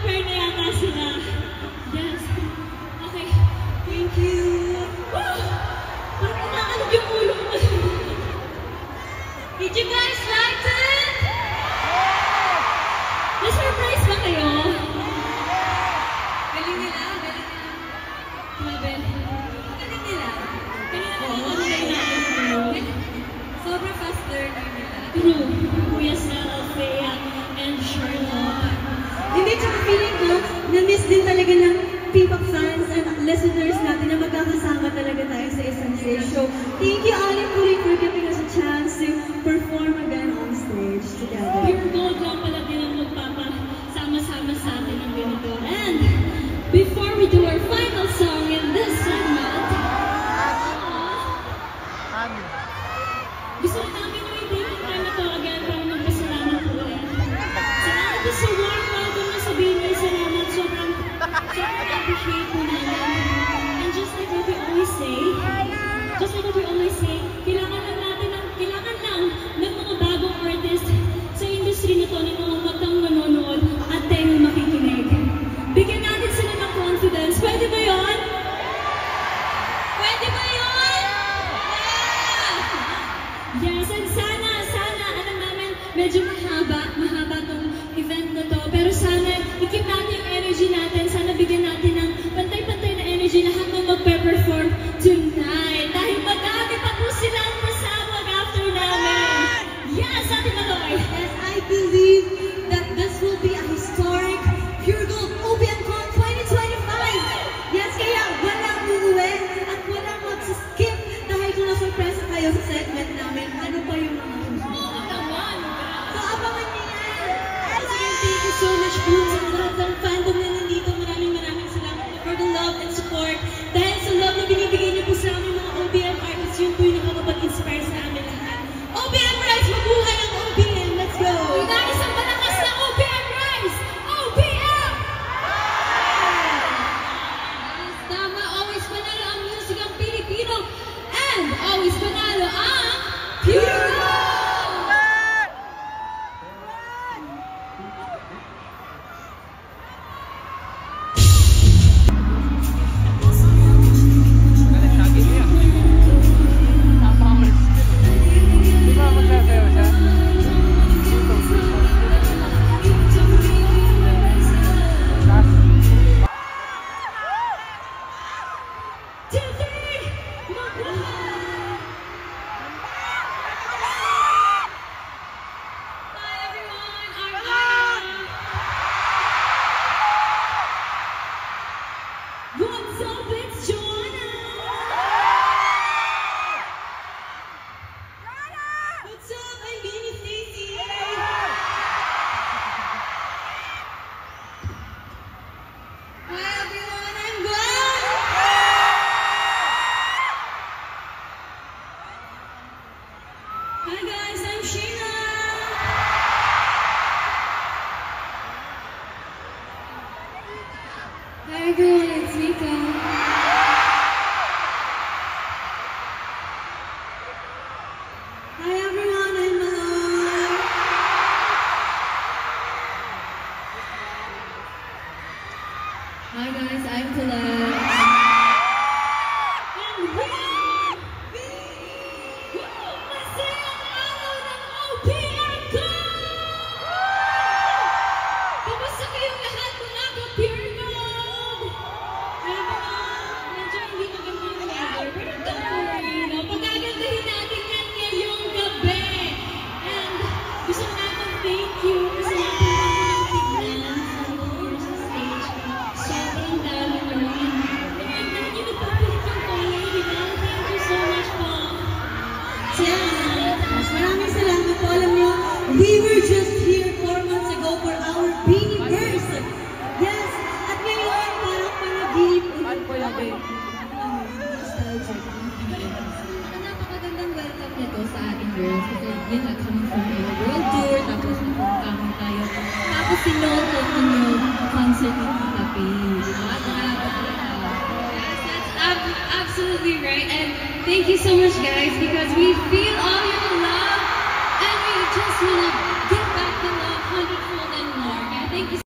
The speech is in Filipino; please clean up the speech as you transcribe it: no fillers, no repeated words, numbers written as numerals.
nag-prepare na yata sila. Yes. Okay. Thank you. Wow! Parang nakakalag yung ulo ko. Did you guys like it? Na-surprise ba kayo? Galing nila, galing nila. Grabe. Galing nila. Galing nila. Sobrang fast learner nila. True. Kuya Sel, Althea, and Charlotte. Hindi, tsaka feeling ko, na-miss din talaga ng P-pop fans and listeners natin na magkakasama talaga tayo sa isang stage. So, thank you, Aling Kuling, for giving us a chance to perform again on stage together. Pure gold lang pala din ang magpapasama-sama sa atin ng ganito. And before we do our final song in this segment, gusto namin yung i-take time na to again para magpasalamat po ulit. Salamat po sa warm welcome na sabihin niyo salamat. Sobrang appreciate po namin. And just like what we always say, kailangan lang ng mga bagong artist sa industry na to na mga matang manonood at tayong makikinig. Bigyan natin sila ng confidence. Pwede ba yun? Pwede ba yun? Yeah! Yes, and sana, alam namin, medyo mahaba tong event na to, pero sana, ikip natin yung energy natin, sana bigyan natin ng pantay-pantay na energy lahat ng magpe-perform tonight. Dahil madami pa po silang pasabog after namin. Yes, Ate Maloy! Yes, I believe that this will be a historic Pure Gold OBMCon 2025! Yes, kaya walang uuwi at walang mag-skip dahil kung na-surpresa kayo sa segment namin, ano pa yung mga susunod? Oo naman! So, abangan niyo yan! Again, thank you so much po sa lahat ng fandom na nandito. Maraming salamat po for the love and support. Dahil sa love na binibigay niyo po sa aming mga OBM artists, yun po yung nakakapag-inspire sa amin lahat. OBM Rise! Mabuhay ang OBM! Let's go! Isang malakas na OBM Rise! OBM! Tama, always panalo ang music ang Pilipino and always panalo ang Pure Gold! What's up, it's Joanna! What's up? I'm Beanie Stacy! Hi everyone, I'm Gwen! Hi guys, I'm Sheila! Hi everyone, it's Mika. Hi everyone, I'm Maloy! Hi guys, I'm Colette. And we masayang araw ng OBMCon! Kamusta kayong lahat mga ka-Pure Gold? Alam mo na, medyo hindi maganda yung weather, pero don't worry, no? Pagagandahin natin yan ngayong gabi. And gusto natin thank you kasi natin tignan sa stage. Sobrang dami nyo. And lagi nagpapalit yung color, di ba? Thank you so much po. Yes, maraming salamat po. Alam niyo, we were just here 4 months ago for our Beanie Burst. Yes, at ngayon, parang panaginip ulit. Nostalgic. Napakagandang welcome nito sa ating girls. Kasi yun nga, coming from a world tour, tapos napuntahan tayo. Tapos sinoto yung concert ng Tita P. Yes, that's absolutely right. And thank you so much, guys, because we feel all your love and we just want to give back the love 100-fold and more. And thank you